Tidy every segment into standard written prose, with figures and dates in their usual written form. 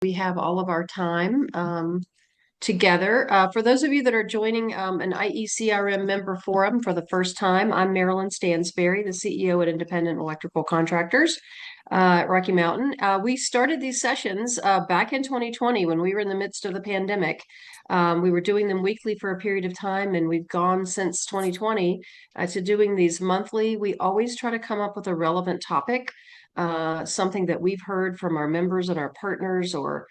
We have all of our time together. For those of you that are joining an IECRM member forum for the first time, I'm Marilyn Stansberry, the CEO at Independent Electrical Contractors at Rocky Mountain. We started these sessions back in 2020 when we were in the midst of the pandemic. We were doing them weekly for a period of time, and we've gone since 2020 to doing these monthly. We always try to come up with a relevant topic, something that we've heard from our members and our partners, or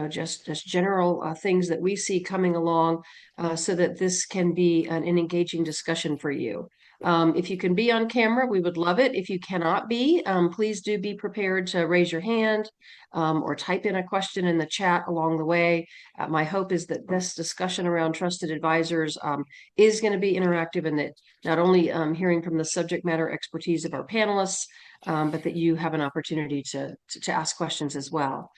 just general things that we see coming along, so that this can be an engaging discussion for you. If you can be on camera, we would love it. If you cannot be, please do be prepared to raise your hand or type in a question in the chat along the way. My hope is that this discussion around trusted advisors is going to be interactive, and that not only hearing from the subject matter expertise of our panelists, but that you have an opportunity to ask questions as well.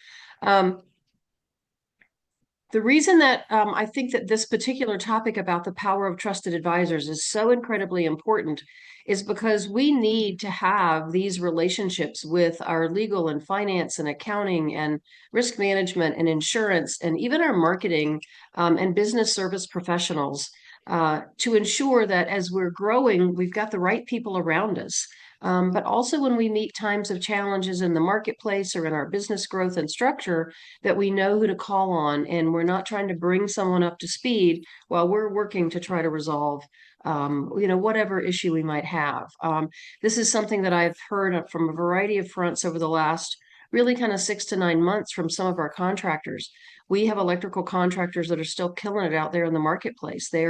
The reason that I think that this particular topic about the power of trusted advisors is so incredibly important is because we need to have these relationships with our legal and finance and accounting and risk management and insurance and even our marketing and business service professionals to ensure that as we're growing, we've got the right people around us. But also when we meet times of challenges in the marketplace or in our business growth and structure, that we know who to call on, and we're not trying to bring someone up to speed while we're working to try to resolve whatever issue we might have. This is something that I've heard from a variety of fronts over the last really kind of 6 to 9 months from some of our contractors. We have electrical contractors that are still killing it out there in the marketplace. They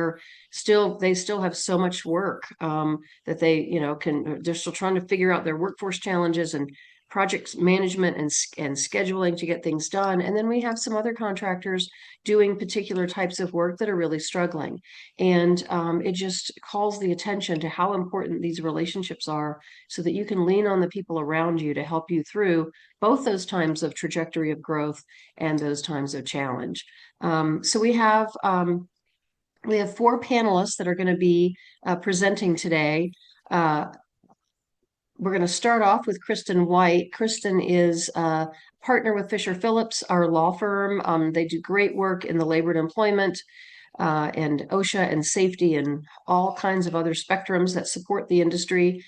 still have so much work that they're still trying to figure out their workforce challenges and project management and scheduling to get things done. And then we have some other contractors doing particular types of work that are really struggling. And it just calls the attention to how important these relationships are, so that you can lean on the people around you to help you through both those times of trajectory of growth and those times of challenge. So we have 4 panelists that are going to be presenting today. We're going to start off with Kristen White. Kristen is a partner with Fisher Phillips, our law firm. They do great work in the labor and employment and OSHA and safety and all kinds of other spectrums that support the industry.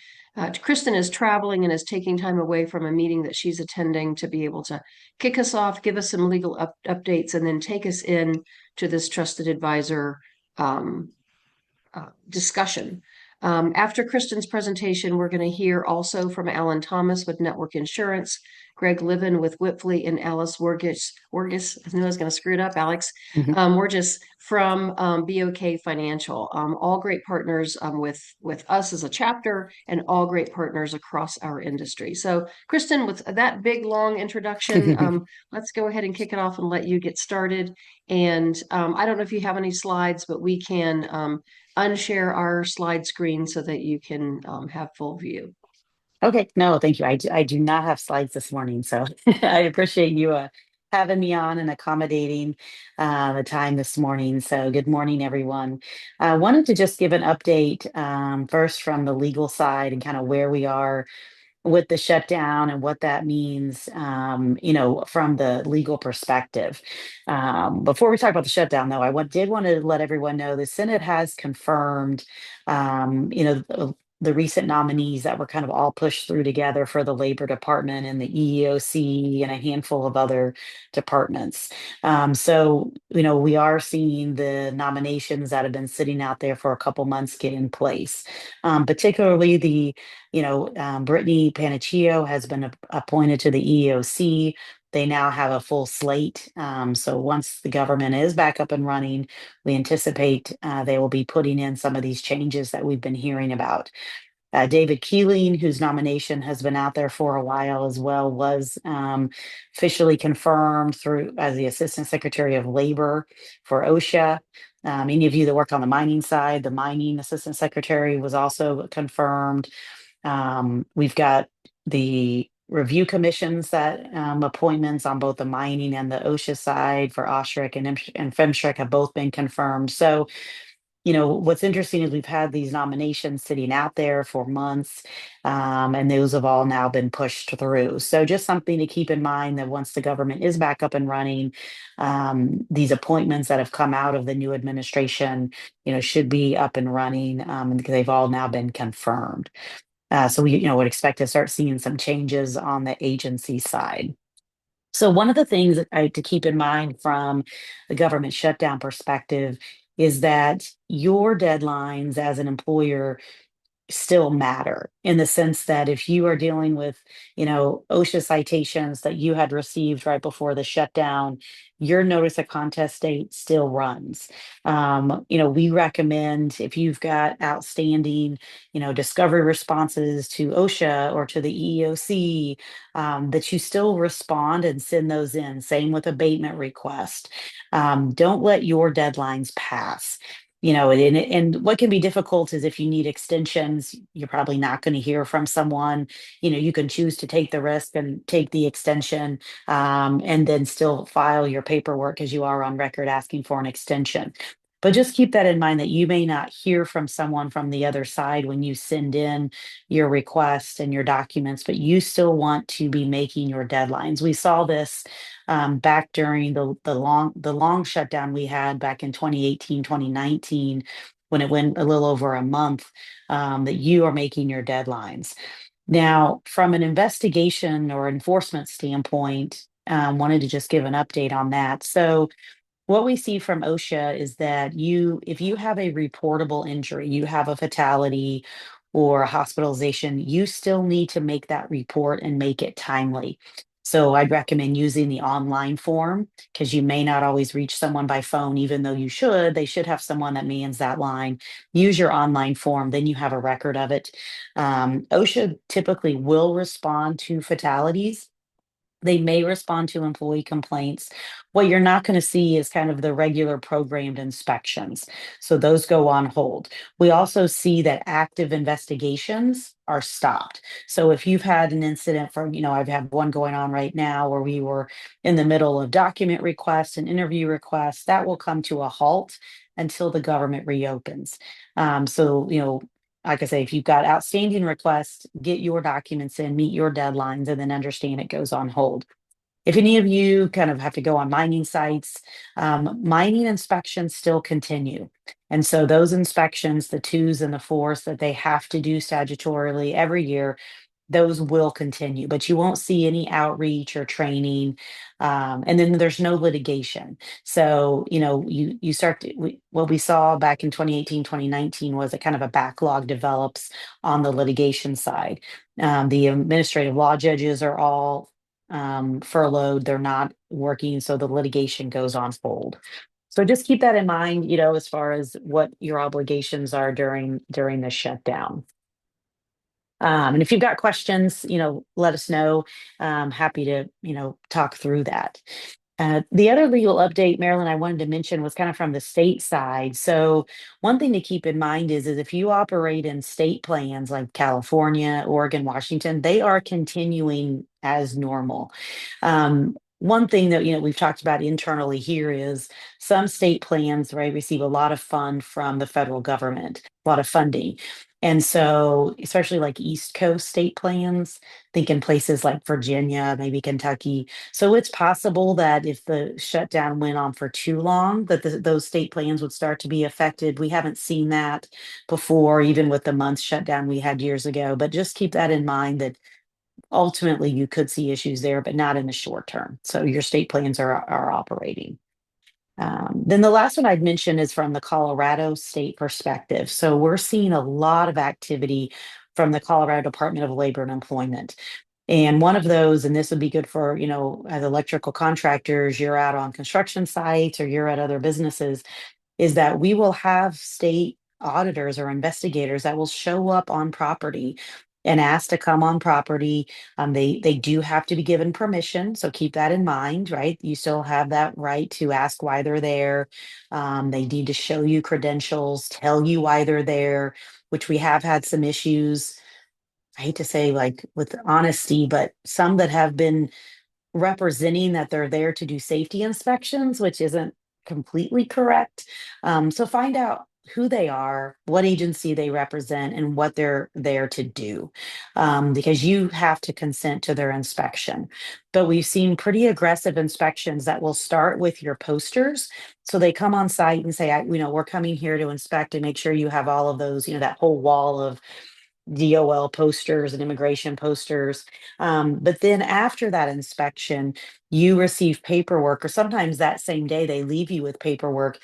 Kristen is traveling and is taking time away from a meeting that she's attending to be able to kick us off, give us some legal updates, and then take us in to this trusted advisor discussion. After Kristen's presentation, we're going to hear also from Alan Thomas with Network Insurance, Greg Liven with Wipfli, and Alice Wargis. I knew I was going to screw it up, Alex. Wargis from BOK Financial. All great partners with us as a chapter, and all great partners across our industry. So, Kristen, with that big, long introduction, let's go ahead and kick it off and let you get started. And I don't know if you have any slides, but we can unshare our slide screen so that you can have full view. Okay, no, thank you. I do not have slides this morning, so I appreciate you having me on and accommodating the time this morning. So good morning, everyone. I wanted to just give an update first from the legal side and kind of where we are with the shutdown and what that means, from the legal perspective. Before we talk about the shutdown, though, did want to let everyone know the Senate has confirmed, the recent nominees that were kind of all pushed through together for the Labor Department and the EEOC and a handful of other departments. So, we are seeing the nominations that have been sitting out there for a couple months get in place, particularly Brittany Paniccio has been appointed to the EEOC. They now have a full slate. So once the government is back up and running, we anticipate they will be putting in some of these changes that we've been hearing about. David Keeling, whose nomination has been out there for a while as well, was officially confirmed through as the Assistant Secretary of Labor for OSHA. Any of you that work on the mining side, the mining Assistant Secretary was also confirmed. We've got the review commissions that appointments on both the mining and the OSHA side for OSHRC and FEMSHRC have both been confirmed. So what's interesting is we've had these nominations sitting out there for months, and those have all now been pushed through. So just something to keep in mind that once the government is back up and running, these appointments that have come out of the new administration, should be up and running, because they've all now been confirmed. So we, would expect to start seeing some changes on the agency side. So one of the things to keep in mind from the government shutdown perspective is that your deadlines as an employer still matter in the sense that if you are dealing with, OSHA citations that you had received right before the shutdown, your notice of contest date still runs. We recommend if you've got outstanding, discovery responses to OSHA or to the EEOC, that you still respond and send those in. Same with abatement request. Don't let your deadlines pass. And what can be difficult is if you need extensions, you're probably not going to hear from someone. You can choose to take the risk and take the extension, and then still file your paperwork as you are on record asking for an extension. But just keep that in mind that you may not hear from someone from the other side when you send in your request and your documents, but you still want to be making your deadlines. We saw this back during the long shutdown we had back in 2018, 2019, when it went a little over a month, that you are making your deadlines. Now, from an investigation or enforcement standpoint, wanted to just give an update on that. So what we see from OSHA is that if you have a reportable injury, you have a fatality or a hospitalization, you still need to make that report and make it timely. So I'd recommend using the online form because you may not always reach someone by phone, even though you should. They should have someone that mans that line. Use your online form, then you have a record of it. OSHA typically will respond to fatalities. They may respond to employee complaints. What you're not going to see is kind of the regular programmed inspections. So those go on hold. We also see that active investigations are stopped. So if you've had an incident from, I've had one going on right now where we were in the middle of document requests and interview requests, that will come to a halt until the government reopens. So, like I say, if you've got outstanding requests, get your documents in, meet your deadlines, and then understand it goes on hold. If any of you kind of have to go on mining sites, mining inspections still continue. And so those inspections, the twos and the fours that they have to do statutorily every year, those will continue, but you won't see any outreach or training. And then there's no litigation. So, you start what we saw back in 2018, 2019 was a kind of a backlog develops on the litigation side. The administrative law judges are all furloughed, they're not working, so the litigation goes on hold. So just keep that in mind, as far as what your obligations are during the shutdown. And if you've got questions, let us know. Happy to, talk through that. The other legal update, Marilyn, I wanted to mention was kind of from the state side. So one thing to keep in mind is if you operate in state plans like California, Oregon, Washington, they are continuing as normal. One thing that we've talked about internally here is some state plans, right, receive a lot of fund from the federal government, a lot of funding. And so, especially like East Coast state plans, think in places like Virginia, maybe Kentucky. So it's possible that if the shutdown went on for too long, that those state plans would start to be affected. We haven't seen that before, even with the month shutdown we had years ago. But just keep that in mind that ultimately you could see issues there, but not in the short term. So your state plans are operating. Then the last one I'd mention is from the Colorado state perspective. So we're seeing a lot of activity from the Colorado Department of Labor and Employment. And one of those, and this would be good for, as electrical contractors, you're out on construction sites or you're at other businesses, is that we will have state auditors or investigators that will show up on property and ask to come on property. They do have to be given permission, so keep that in mind, right? You still have that right to ask why they're there. They need to show you credentials, tell you why they're there, which we have had some issues. I hate to say like with honesty, but some that have been representing that they're there to do safety inspections, which isn't completely correct. So find out who they are, what agency they represent, and what they're there to do, because you have to consent to their inspection. But we've seen pretty aggressive inspections that will start with your posters. So they come on site and say, we're coming here to inspect and make sure you have all of those, that whole wall of DOL posters and immigration posters. But then after that inspection, you receive paperwork, or sometimes that same day they leave you with paperwork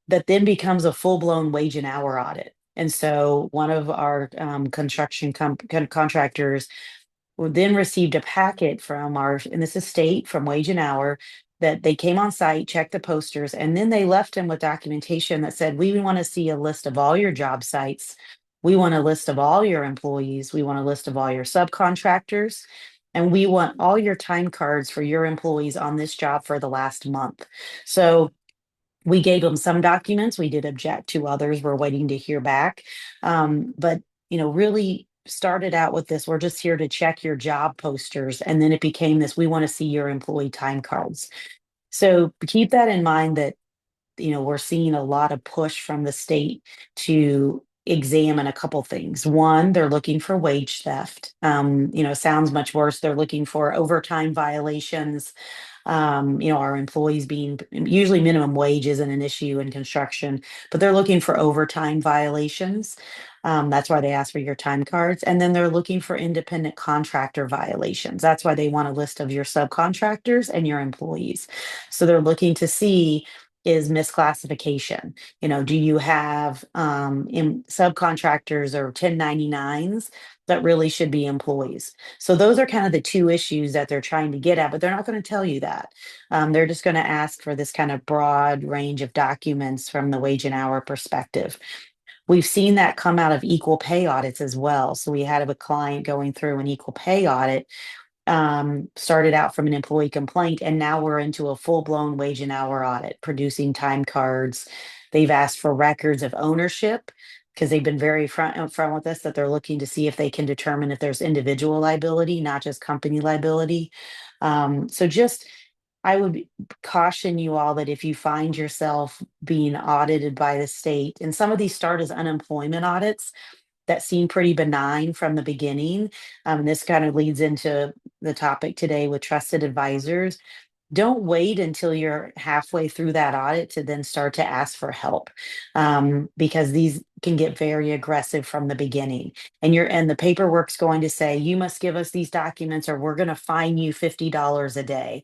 that then becomes a full-blown wage and hour audit. And so one of our construction contractors then received a packet from and this is state from Wage and Hour, that they came on site, checked the posters, and then they left him with documentation that said, we want to see a list of all your job sites. We want a list of all your employees. We want a list of all your subcontractors. And we want all your time cards for your employees on this job for the last month. So we gave them some documents. We did object to others. We're waiting to hear back. But, really started out with this, we're just here to check your job posters. And then it became this, we want to see your employee time cards. So keep that in mind, that, we're seeing a lot of push from the state to examine a couple things. One, they're looking for wage theft. Sounds much worse. They're looking for overtime violations. Our employees being, usually minimum wage isn't an issue in construction, but they're looking for overtime violations. That's why they ask for your time cards. And then they're looking for independent contractor violations. That's why they want a list of your subcontractors and your employees. So they're looking to see, is misclassification. Do you have in subcontractors or 1099s that really should be employees? So those are kind of the two issues that they're trying to get at, but they're not going to tell you that. They're just going to ask for this kind of broad range of documents from the wage and hour perspective. We've seen that come out of equal pay audits as well. So we had a client going through an equal pay audit, started out from an employee complaint, and now we're into a full-blown wage and hour audit, producing time cards. They've asked for records of ownership, because they've been very upfront with us that they're looking to see if they can determine if there's individual liability, not just company liability. So just, I would caution you all that if you find yourself being audited by the state, and some of these start as unemployment audits that seem pretty benign from the beginning. This kind of leads into the topic today with trusted advisors. Don't wait until you're halfway through that audit to then start to ask for help, because these can get very aggressive from the beginning. And the paperwork's going to say, you must give us these documents or we're going to fine you $50 a day.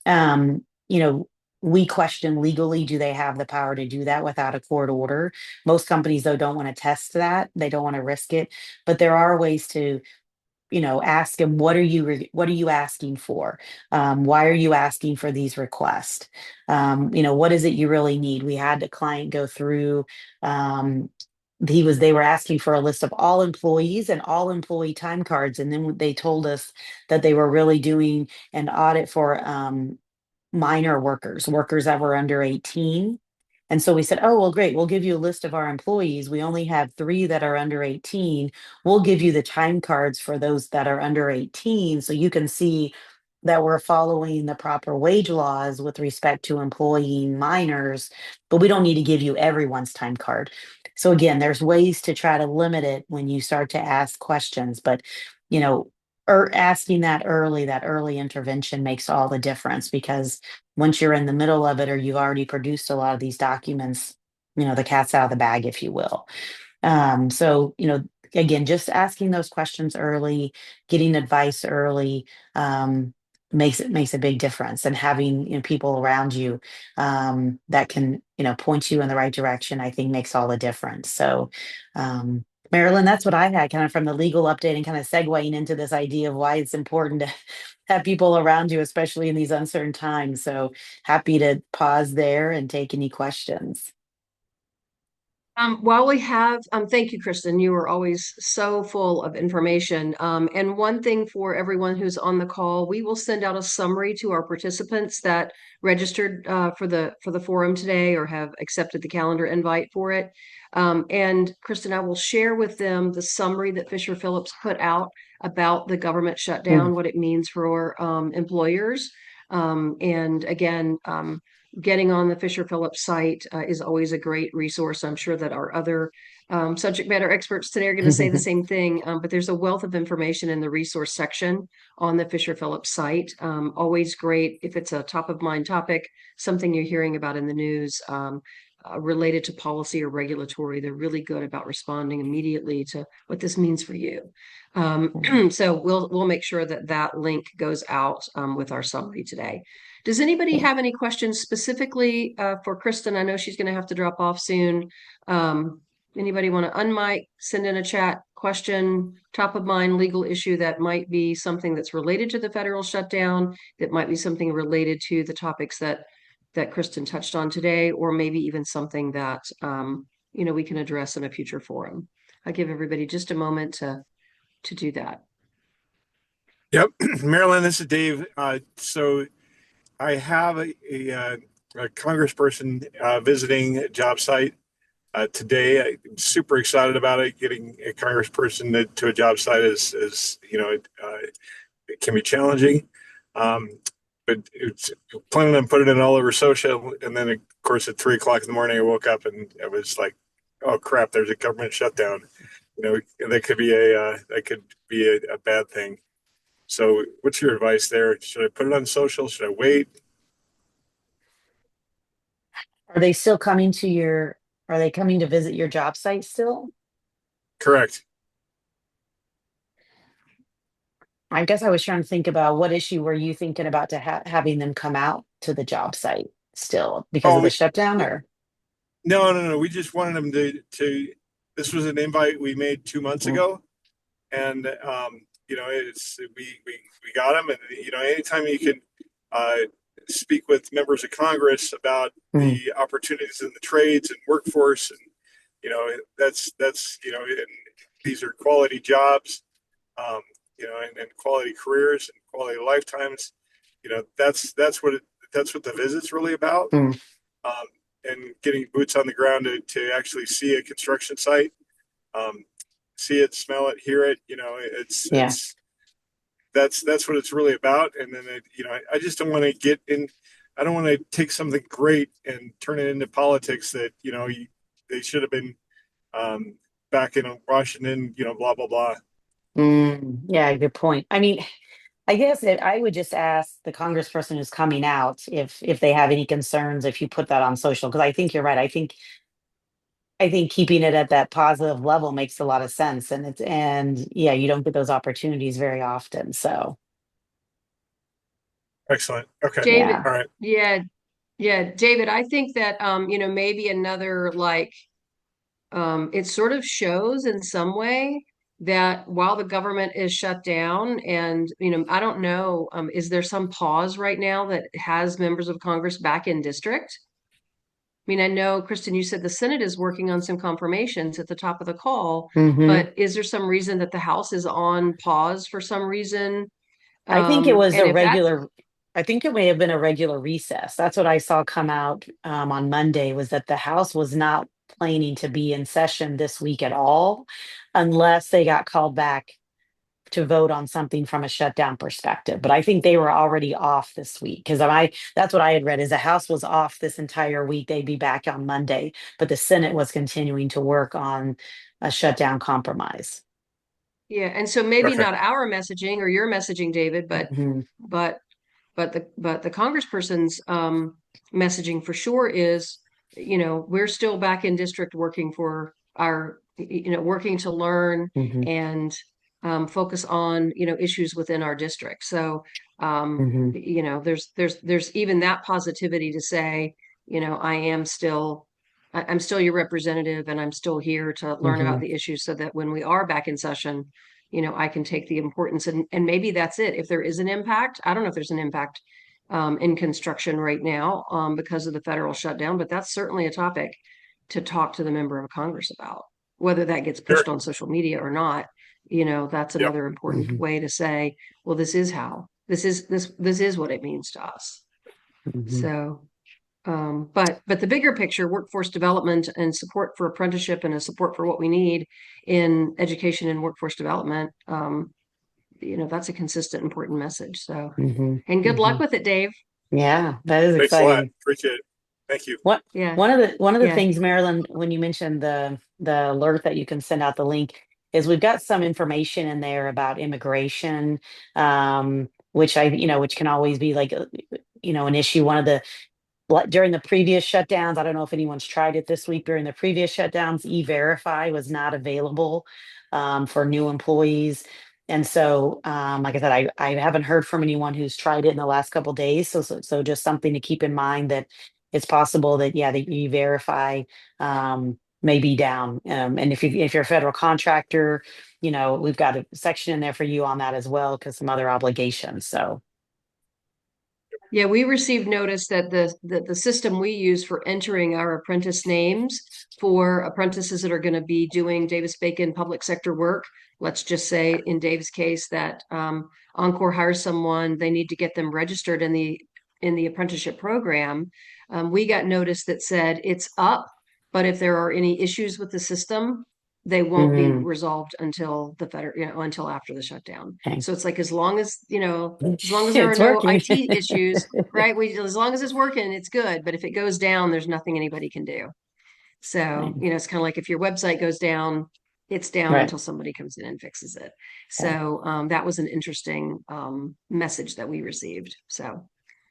Um, you know, we question legally, do they have the power to do that without a court order? Most companies, though, don't want to test that. They don't want to risk it. But there are ways to, ask them, what are you asking for? Why are you asking for these requests? What is it you really need? We had a client go through, they were asking for a list of all employees and all employee time cards. And then they told us that they were really doing an audit for minor workers that were under 18. And so we said, oh, well, great. We'll give you a list of our employees. We only have 3 that are under 18. We'll give you the time cards for those that are under 18. So you can see that we're following the proper wage laws with respect to employing minors, but we don't need to give you everyone's time card. So again, there's ways to try to limit it when you start to ask questions, but you know, asking that early intervention makes all the difference, because once you're in the middle of it or you've already produced a lot of these documents, the cat's out of the bag, if you will. So, again, just asking those questions early, getting advice early, makes a big difference. And having, people around you that can, point you in the right direction, I think makes all the difference. So, Marilyn, that's what I had kind of from the legal update, and kind of segueing into this idea of why it's important to have people around you, especially in these uncertain times. So happy to pause there and take any questions. While we have, thank you, Kristen. You are always so full of information. And one thing for everyone who's on the call, we will send out a summary to our participants that registered for the forum today or have accepted the calendar invite for it. And Kristen, I will share with them the summary that Fisher Phillips put out about the government Mm, shutdown, what it means for employers. And again, getting on the Fisher Phillips site is always a great resource. I'm sure that our other subject matter experts today are going to say the same thing, but there's a wealth of information in the resource section on the Fisher Phillips site. Always great if it's a top of mind topic, something you're hearing about in the news. Related to policy or regulatory, they're really good about responding immediately to what this means for you. So we'll make sure that that link goes out with our summary today. Does anybody have any questions specifically for Kristen? I know she's going to have to drop off soon. Anybody want to unmic, send in a chat question, top of mind legal issue that might be something that's related to the federal shutdown, that might be something related to the topics that Kristen touched on today, or maybe even something that we can address in a future forum. I'll give everybody just a moment to do that. Yep, Marilyn, this is Dave. So I have a congressperson visiting a job site today. I'm super excited about it. Getting a congressperson to a job site is it can be challenging. But it's planning on putting it all over social. And then, of course, at 3 o'clock in the morning, I woke up and I was like, "Oh crap! There's a government shutdown." That could be a bad thing. So, what's your advice there? Should I put it on social? Should I wait? Are they still coming to your, are they coming to visit your job site still? Correct. I guess I was trying to think about what issue were you thinking about to having them come out to the job site still because of Oh the shutdown or? no. We just wanted them to. This was an invite we made 2 months Mm, ago, and it's we got them, and anytime you can uh, speak with members of Congress about mm, the opportunities in the trades and workforce, and and these are quality jobs, um, and quality careers and quality lifetimes. That's what the visit's really about, mm. um, and getting boots on the ground to actually see a construction site, um, see it, smell it, hear it. Yeah. That's what it's really about. And then I just don't want to get in. I don't want to take something great and turn it into politics that they should have been back in Washington. Blah blah blah. Yeah, good point. I mean, I guess I would just ask the congressperson who's coming out if they have any concerns if you put that on social because I think you're right. I think keeping it at that positive level makes a lot of sense and yeah, you don't get those opportunities very often. So, Excellent. Okay. David, yeah. All right. yeah, yeah, David, I think that maybe another it sort of shows in some way that while the government is shut down and I don't know, is there some pause right now that has members of Congress back in district? I mean, I know, Kristen, you said the Senate is working on some confirmations at the top of the call, Hmm. but is there some reason that the House is on pause for some reason? I think it was And a if that's regular, I think it may have been a regular recess. That's what I saw come out on Monday was that the House was not planning to be in session this week at all unless they got called back to vote on something from a shutdown perspective. But I think they were already off this week because that's what I had read is the House was off this entire week. They'd be back on Monday, but the Senate was continuing to work on a shutdown compromise. Yeah, and so maybe Okay. not our messaging or your messaging, David, Mhm, but but the congressperson's messaging for sure is, we're still back in district working for our, working to learn mhm, and focus on, issues within our district. So mhm, there's even that positivity to say, I'm still your representative and I'm still here to learn about mhm, the issues so that when we are back in session, I can take the importance and maybe that's it. If there is an impact, I don't know if there's an impact in construction right now because of the federal shutdown, but that's certainly a topic to talk to the member of Congress about. Whether that gets Sure. pushed on social media or not, that's Yep. another important mhm, way to say, well, this is what it means to us. mhm, So but the bigger picture, workforce development and support for apprenticeship and a support for what we need in education and workforce development, that's a consistent, important message. So, mhm, and good luck mhm. with it, Dave. Yeah, that is Thanks a lot. exciting. Appreciate it. Thank you. What Yeah, one of the yeah. things, Marilyn, when you mentioned the alert that you can send out the link, is we've got some information in there about immigration, which which can always be like an issue. One of the during the previous shutdowns, I don't know if anyone's tried it this week. During the previous shutdowns, E-Verify was not available for new employees. And so, like I said, I haven't heard from anyone who's tried it in the last couple days. So just something to keep in mind, that it's possible that, yeah, the E-Verify may be down. And if you're a federal contractor, we've got a section in there for you on that as well, because some other obligations. So, Yeah, we received notice that the system we use for entering our apprentice names for apprentices that are going to be doing Davis-Bacon public sector work, let's just say in Dave's case that Encore hires someone, they need to get them registered in the apprenticeship program. We got notice that said it's up, but if there are any issues with the system, they won't be mm, resolved until until after the shutdown. okay. So it's like as long as there are It's no working. IT issues, right? As long as it's working, it's good. But if it goes down, there's nothing anybody can do. So, Right. it's kind of like if your website goes down, it's down Right. until somebody comes in and fixes it. Yeah. So that was an interesting message that we received. So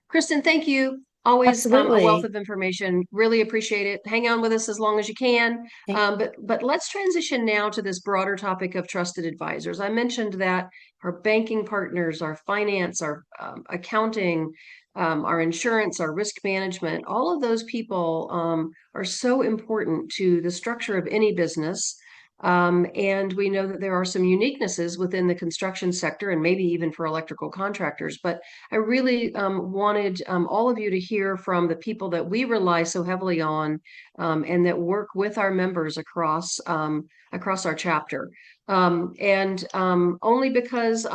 Kristen, thank you. Always a wealth Absolutely. of information. Really appreciate it. Hang on with us as long as you can. Okay. But let's transition now to this broader topic of trusted advisors. I mentioned that our banking partners, our finance, our accounting, our insurance, our risk management, all of those people are so important to the structure of any business. And we know that there are some uniquenesses within the construction sector and maybe even for electrical contractors. But I really wanted all of you to hear from the people that we rely so heavily on and that work with our members across our chapter. And only because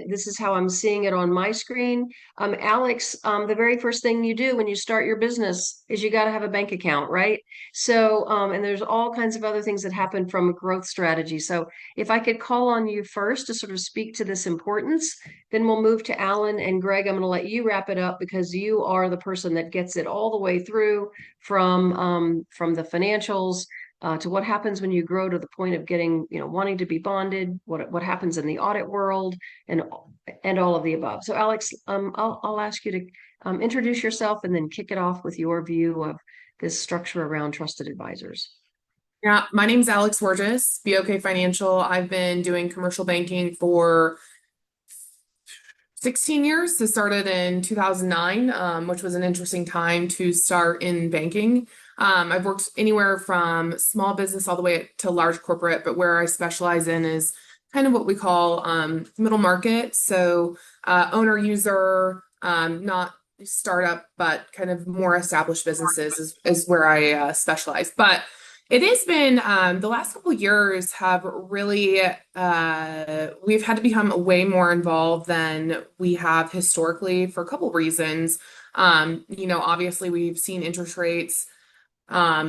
this is how I'm seeing it on my screen. Alex, the very first thing you do when you start your business is you got to have a bank account, right? So, and there's all kinds of other things that happen from a growth strategy. So, if I could call on you first to sort of speak to this importance, then we'll move to Alan and Greg. I'm going to let you wrap it up because you are the person that gets it all the way through from the financials to what happens when you grow to the point of getting, wanting to be bonded, what happens in the audit world, and all of the above. So, Alex, I'll ask you to introduce yourself and then kick it off with your view of this structure around trusted advisors. Yeah, my name's Alex Borges, BOK Financial. I've been doing commercial banking for 16 years. So started in 2009, which was an interesting time to start in banking. I've worked anywhere from small business all the way to large corporate, but where I specialize in is kind of what we call middle market. So owner user, not startup, but kind of more established businesses is where I specialize. But it has been the last couple of years have really we've had to become way more involved than we have historically for a couple of reasons. Obviously we've seen interest rates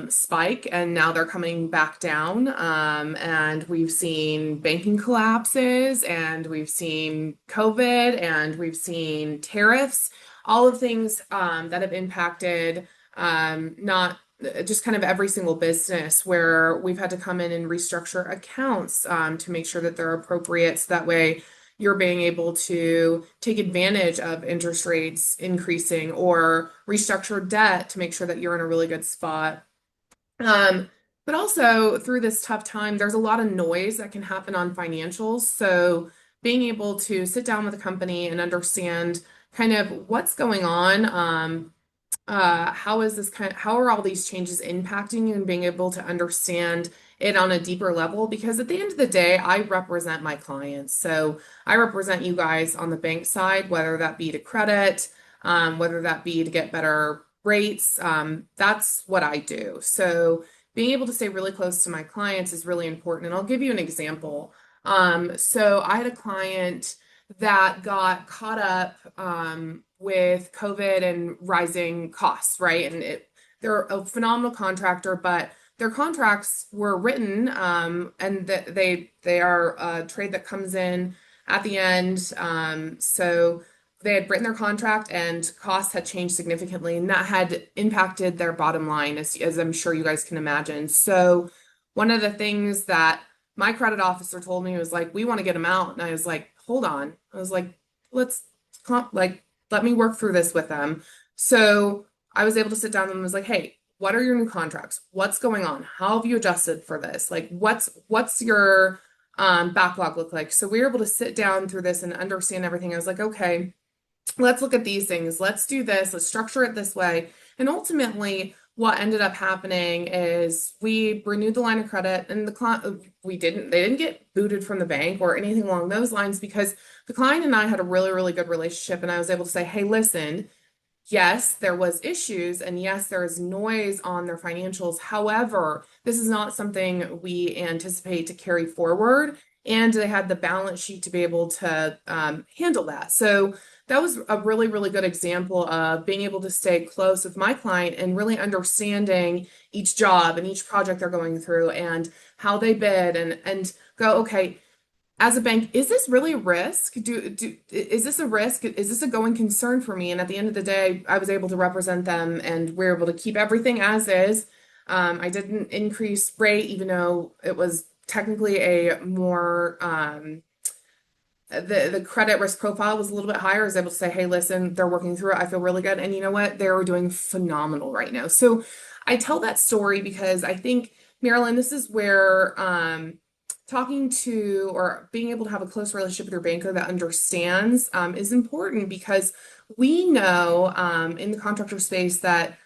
spike and now they're coming back down. And we've seen banking collapses and we've seen COVID and we've seen tariffs, all of things that have impacted not just kind of every single business where we've had to come in and restructure accounts to make sure that they're appropriate. So that way you're being able to take advantage of interest rates increasing or restructure debt to make sure that you're in a really good spot. But also through this tough time, there's a lot of noise that can happen on financials. So being able to sit down with a company and understand kind of what's going on, how are all these changes impacting you and being able to understand it on a deeper level? Because at the end of the day, I represent my clients. So I represent you guys on the bank side, whether that be to credit, whether that be to get better rates. That's what I do. So being able to stay really close to my clients is really important. And I'll give you an example. So I had a client that got caught up with COVID and rising costs, right? And they're a phenomenal contractor, but their contracts were written and they are a trade that comes in at the end. So they had written their contract and costs had changed significantly, and that had impacted their bottom line, as I'm sure you guys can imagine. So one of the things that my credit officer told me was like, we want to get them out. And I was like, hold on. I was like, let me work through this with them. So I was able to sit down and was like, hey, what are your new contracts? What's going on? How have you adjusted for this? Like, what's your backlog look like? So we were able to sit down through this and understand everything. I was like, okay, let's look at these things. Let's do this. Let's structure it this way. And ultimately, what ended up happening is we renewed the line of credit, and the client, they didn't get booted from the bank or anything along those lines, because the client and I had a really, really good relationship. And I was able to say, hey, listen, yes, there was issues, and yes, there is noise on their financials. However, this is not something we anticipate to carry forward. And they had the balance sheet to be able to handle that. So that was a really, really good example of being able to stay close with my client and really understanding each job and each project they're going through and how they bid, and go, okay, as a bank, is this really a risk? Is this a risk? Is this a going concern for me? And at the end of the day, I was able to represent them, and we're able to keep everything as is. I didn't increase rate, even though it was technically a more the credit risk profile was a little bit higher. I was able to say, hey, listen, they're working through it. I feel really good. And you know what? They're doing phenomenal right now. So I tell that story because I think, Marilyn, this is where talking to or being able to have a close relationship with your banker that understands is important, because we know in the contractor space that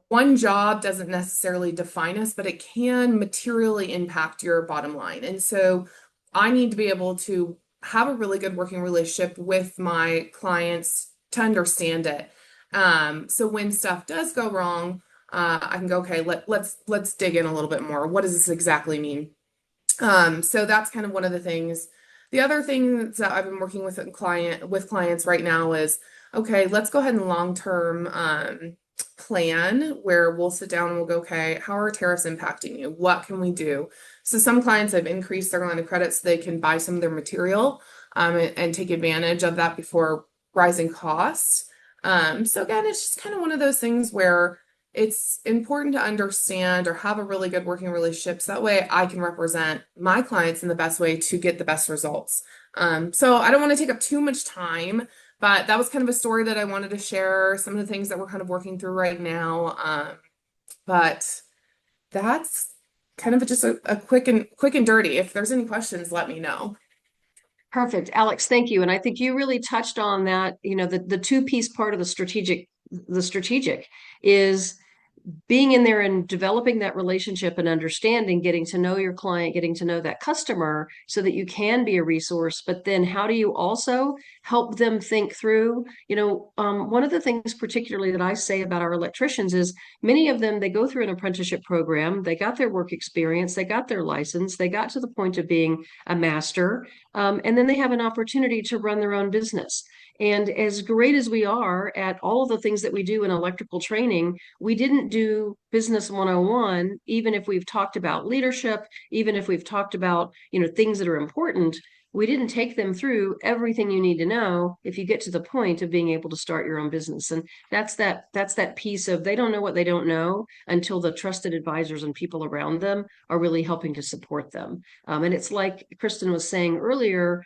one job doesn't necessarily define us, but it can materially impact your bottom line. And so I need to be able to have a really good working relationship with my clients to understand it. So when stuff does go wrong, I can go, okay, let's dig in a little bit more. What does this exactly mean? So that's kind of one of the things. The other things that I've been working with clients right now is, okay, let's go ahead and long-term plan where we'll sit down and we'll go, okay, how are tariffs impacting you? What can we do? So some clients have increased their line of credit so they can buy some of their material and take advantage of that before rising costs. So again, it's just kind of one of those things where it's important to understand or have a really good working relationship, so that way I can represent my clients in the best way to get the best results. So I don't want to take up too much time, but that was kind of a story that I wanted to share, some of the things that we're kind of working through right now. But that's kind of just a quick and dirty. If there's any questions, let me know. Perfect. Alex, thank you. And I think you really touched on that, the two-piece part of the strategic is being in there and developing that relationship and understanding, getting to know your client, getting to know that customer so that you can be a resource. But then how do you also help them think through, one of the things particularly that I say about our electricians is many of them, they go through an apprenticeship program, they got their work experience, they got their license, they got to the point of being a master, and then they have an opportunity to run their own business. And as great as we are at all of the things that we do in electrical training, we didn't do business 101, even if we've talked about leadership, even if we've talked about, things that are important, we didn't take them through everything you need to know if you get to the point of being able to start your own business. And that's that piece of, they don't know what they don't know until the trusted advisors and people around them are really helping to support them. And it's like Kristen was saying earlier,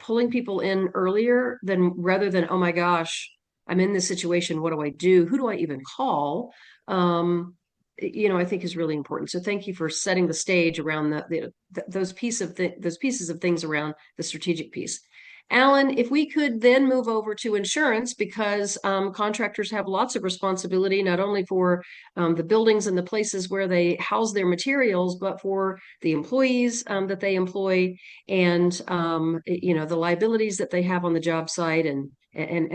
pulling people in earlier rather than, oh my gosh, I'm in this situation, what do I do? Who do I even call? I think is really important. So thank you for setting the stage around those pieces of things around the strategic piece. Alan, if we could then move over to insurance, because contractors have lots of responsibility, not only for the buildings and the places where they house their materials, but for the employees that they employ, and the liabilities that they have on the job site, and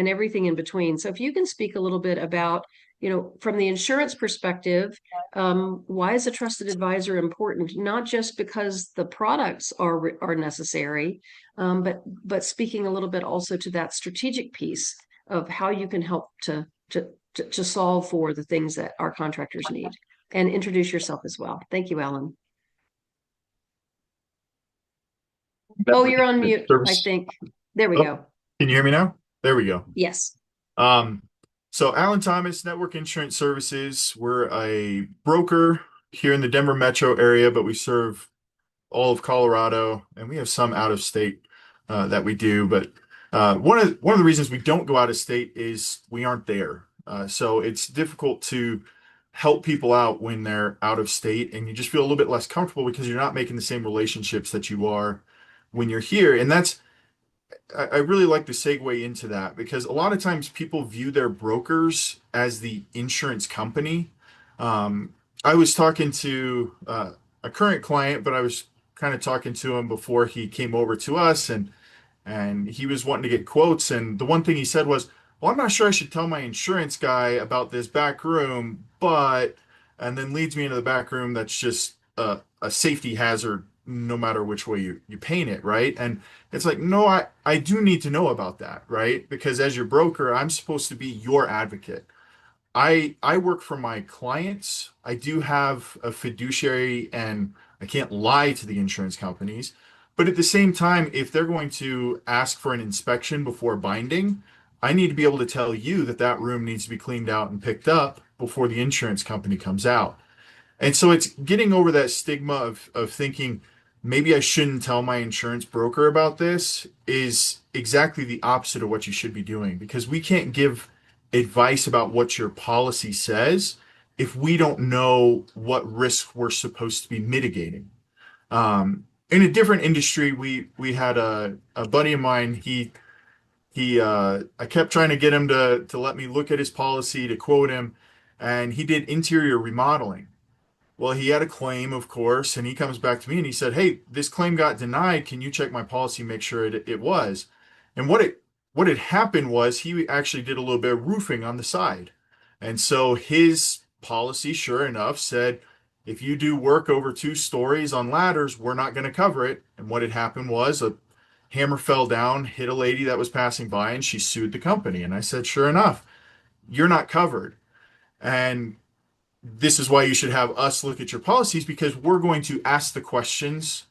everything in between. So if you can speak a little bit about, from the insurance perspective, why is a trusted advisor important? Not just because the products are necessary, but speaking a little bit also to that strategic piece of how you can help to solve for the things that our contractors need. And introduce yourself as well. Thank you, Alan. Oh, you're on mute, I think. There we go. Can you hear me now? There we go. Yes. Um, so Alan Thomas, Network Insurance Services. We're a broker here in the Denver metro area, but we serve all of Colorado, and we have some out of state that we do. But one of the reasons we don't go out of state is we aren't there. So it's difficult to help people out when they're out of state, and you just feel a little bit less comfortable because you're not making the same relationships that you are when you're here. And that's I really like to segue into that because a lot of times people view their brokers as the insurance company. Um, I was talking to a current client, but I was kind of talking to him before he came over to us, and he was wanting to get quotes. And the one thing he said was, "Well, I'm not sure I should tell my insurance guy about this back room, but," and then leads me into the back room that's just a safety hazard no matter which way you paint it, right? And it's like, no, I do need to know about that, right? Because as your broker, I'm supposed to be your advocate. I work for my clients. I do have a fiduciary and I can't lie to the insurance companies. But at the same time, if they're going to ask for an inspection before binding, I need to be able to tell you that that room needs to be cleaned out and picked up before the insurance company comes out. And so it's getting over that stigma of thinking maybe I shouldn't tell my insurance broker about this is exactly the opposite of what you should be doing because we can't give advice about what your policy says if we don't know what risk we're supposed to be mitigating. In a different industry, we had a buddy of mine. He I kept trying to get him to let me look at his policy to quote him, and he did interior remodeling. Well, he had a claim, of course, and he comes back to me and he said, "Hey, this claim got denied. Can you check my policy, make sure it was?" And what had happened was he actually did a little bit of roofing on the side. And so his policy, sure enough, said, if you do work over 2 stories on ladders, we're not going to cover it. And what had happened was a hammer fell down, hit a lady that was passing by, and she sued the company. And I said, sure enough, you're not covered. And this is why you should have us look at your policies because we're going to ask the questions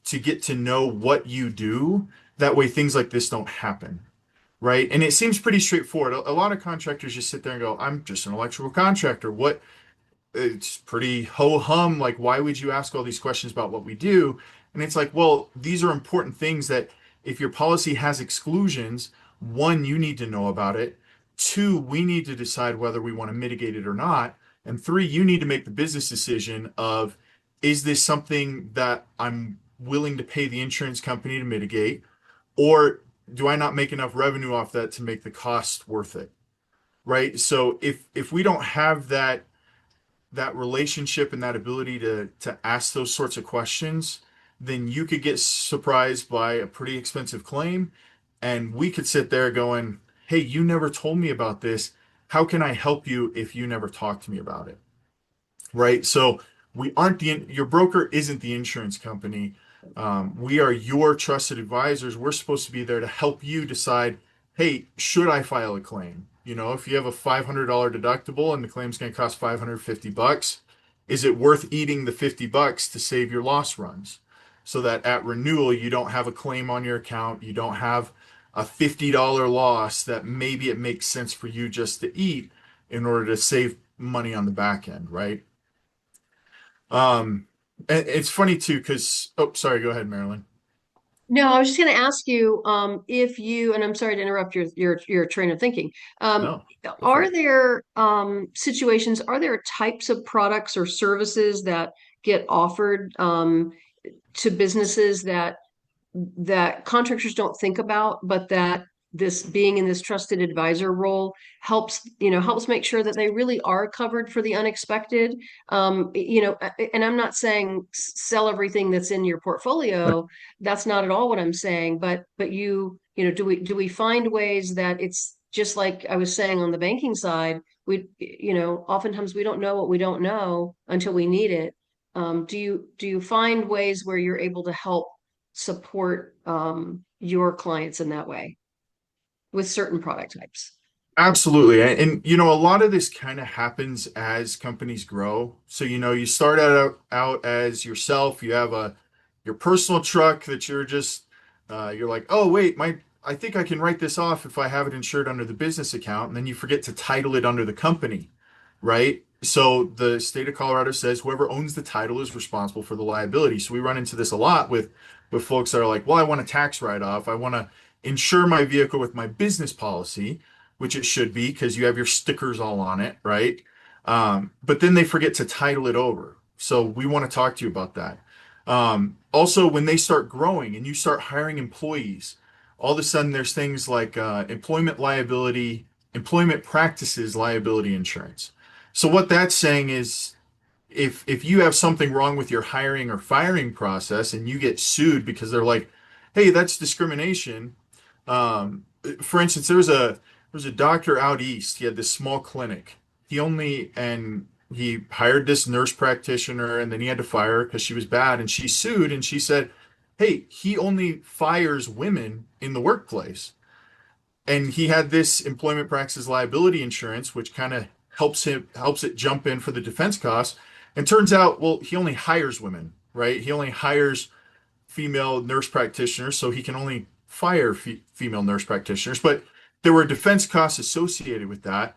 to get to know what you do. That way, things like this don't happen, right? And it seems pretty straightforward. A lot of contractors just sit there and go, I'm just an electrical contractor. What? It's pretty ho hum. Like, why would you ask all these questions about what we do? And it's like, well, these are important things that if your policy has exclusions, one, you need to know about it. Two, we need to decide whether we want to mitigate it or not. And three, you need to make the business decision of, is this something that I'm willing to pay the insurance company to mitigate? Or do I not make enough revenue off that to make the cost worth it? Right. So if we don't have that relationship and that ability to ask those sorts of questions, then you could get surprised by a pretty expensive claim. And we could sit there going, hey, you never told me about this. How can I help you if you never talked to me about it? Right. So we aren't your broker isn't the insurance company. We are your trusted advisors. We're supposed to be there to help you decide, hey, should I file a claim? You know, if you have a $500 deductible and the claim's going to cost $550, is it worth eating the $50 to save your loss runs? So that at renewal, you don't have a claim on your account. You don't have a $50 loss that maybe it makes sense for you just to eat in order to save money on the back end, right? And it's funny too, because oh, sorry, go ahead, Marilyn. No, I was just going to ask you if you, and I'm sorry to interrupt your train of thinking. Um, No, go for are it. there situations, are there types of products or services that get offered to businesses that contractors don't think about, but that this being in this trusted advisor role helps make sure that they really are covered for the unexpected. And I'm not saying sell everything that's in your portfolio. That's not at all what I'm saying. But do we find ways that it's just like I was saying on the banking side, oftentimes we don't know what we don't know until we need it. Do you find ways where you're able to help support your clients in that way with certain product types? Absolutely. And a lot of this kind of happens as companies grow. So, you start out as yourself, you have your personal truck that you're like, oh, wait, I think I can write this off if I have it insured under the business account, and then you forget to title it under the company, right? So the state of Colorado says whoever owns the title is responsible for the liability. So we run into this a lot with folks that are like, well, I want a tax write-off. I want to insure my vehicle with my business policy, which it should be because you have your stickers all on it, right? But then they forget to title it over. So we want to talk to you about that. Also, when they start growing and you start hiring employees, all of a sudden there's things like employment liability, employment practices liability insurance. So what that's saying is if you have something wrong with your hiring or firing process and you get sued because they're like, hey, that's discrimination. For instance, there was a doctor out east. He had this small clinic. He hired this nurse practitioner and then he had to fire her because she was bad and she sued and she said, hey, he only fires women in the workplace. And he had this employment practices liability insurance, which kind of helps it jump in for the defense costs. And turns out, well, he only hires women, right? He only hires female nurse practitioners, so he can only fire female nurse practitioners. But there were defense costs associated with that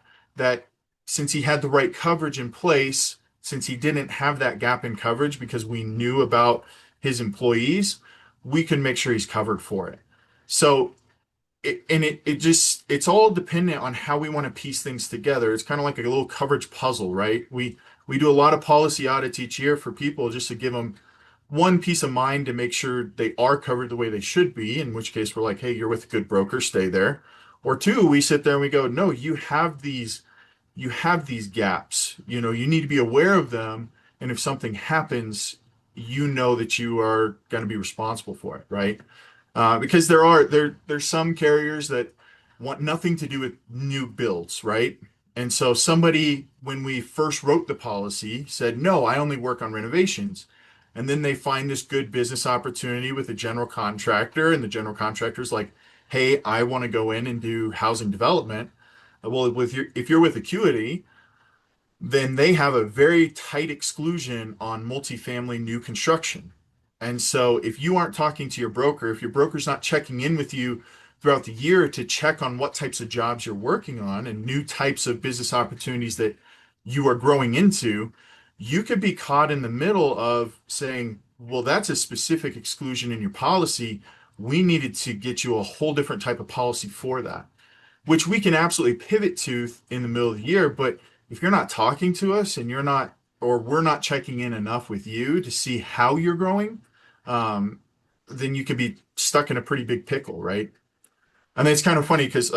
since he had the right coverage in place, since he didn't have that gap in coverage because we knew about his employees, we can make sure he's covered for it. So it's all dependent on how we want to piece things together. It's kind of like a little coverage puzzle, right? We do a lot of policy audits each year for people just to give them one peace of mind to make sure they are covered the way they should be, in which case we're like, hey, you're with a good broker, stay there. Or two, we sit there and we go, no, you have these gaps. You need to be aware of them. And if something happens, you know that you are going to be responsible for it, right? Because there's some carriers that want nothing to do with new builds, right? And so somebody, when we first wrote the policy, said, no, I only work on renovations. And then they find this good business opportunity with a general contractor, and the general contractor's like, hey, I want to go in and do housing development. Well, if you're with Acuity, then they have a very tight exclusion on multifamily new construction. And so if you aren't talking to your broker, if your broker's not checking in with you throughout the year to check on what types of jobs you're working on and new types of business opportunities that you are growing into, you could be caught in the middle of saying, well, that's a specific exclusion in your policy. We needed to get you a whole different type of policy for that, which we can absolutely pivot to in the middle of the year. But if you're not talking to us and we're not checking in enough with you to see how you're growing, then you could be stuck in a pretty big pickle, right? And it's kind of funny because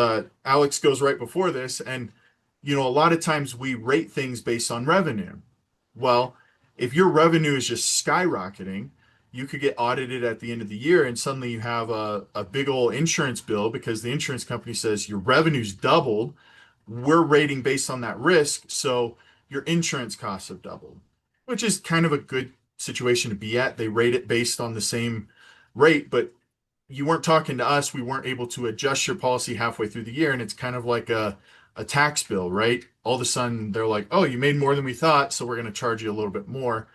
Alex goes right before this, and a lot of times we rate things based on revenue. Well, if your revenue is just skyrocketing, you could get audited at the end of the year, and suddenly you have a big old insurance bill because the insurance company says your revenue's doubled. We're rating based on that risk, so your insurance costs have doubled, which is kind of a good situation to be at. They rate it based on the same rate, but you weren't talking to us. We weren't able to adjust your policy halfway through the year, and it's kind of like a tax bill, right? All of a sudden they're like, oh, you made more than we thought, so we're going to charge you a little bit more.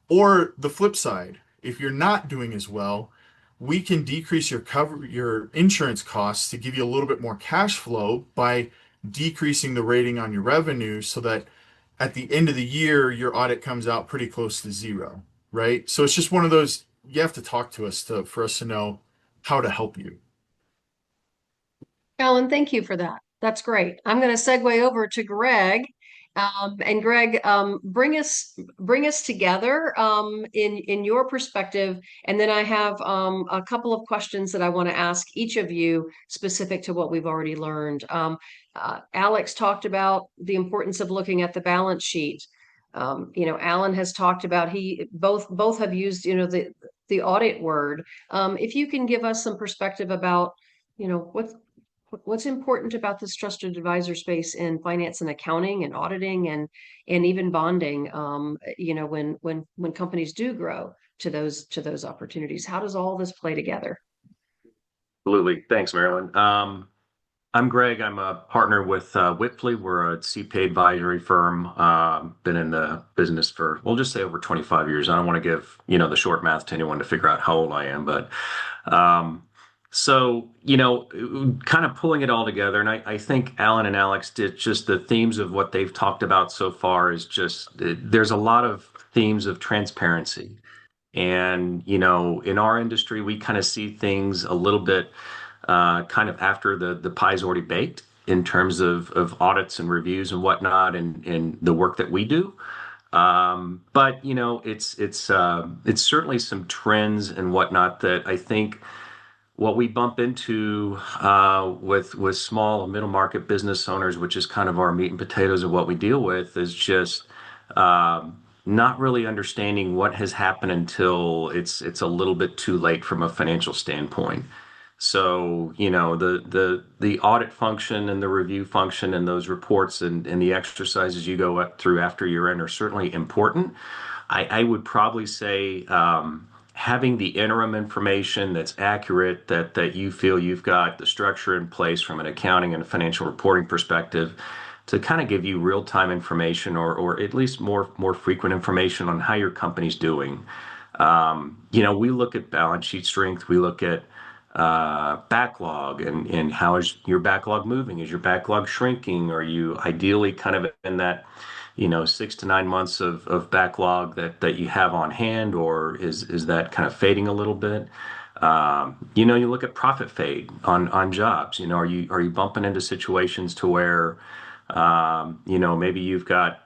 Or the flip side, if you're not doing as well, we can decrease your insurance costs to give you a little bit more cash flow by decreasing the rating on your revenue so that at the end of the year, your audit comes out pretty close to zero, right? So it's just one of those, you have to talk to us for us to know how to help you. Alan, thank you for that. That's great. I'm going to segue over to Greg. And Greg, bring us together in your perspective, and then I have a couple of questions that I want to ask each of you specific to what we've already learned. Alex talked about the importance of looking at the balance sheet. Alan has talked about both have used the audit word. If you can give us some perspective about what's important about this trusted advisor space in finance and accounting and auditing and even bonding, when companies do grow to those opportunities, how does all this play together? Absolutely. Thanks, Marilyn. I'm Greg. I'm a partner with Wipfli. We're a CPA advisory firm. Been in the business for, we'll just say over 25 years. I don't want to give, the short math to anyone to figure out how old I am, but So, kind of pulling it all together, and I think Alan and Alex did just the themes of what they've talked about so far is just there's a lot of themes of transparency. And, in our industry, we kind of see things a little bit kind of after the pie's already baked in terms of audits and reviews and whatnot and the work that we do. But it's certainly some trends and whatnot that I think what we bump into with small and middle market business owners, which is kind of our meat and potatoes of what we deal with, is just not really understanding what has happened until it's a little bit too late from a financial standpoint. So, the audit function and the review function and those reports and the exercises you go up through after year end are certainly important. I would probably say having the interim information that's accurate, that you feel you've got the structure in place from an accounting and financial reporting perspective to kind of give you real-time information or at least more frequent information on how your company's doing. We look at balance sheet strength, we look at backlog and how is your backlog moving? Is your backlog shrinking? Are you ideally kind of in that 6 to 9 months of backlog that you have on hand, or is that kind of fading a little bit? You look at profit fade on jobs. Are you bumping into situations to where maybe you've got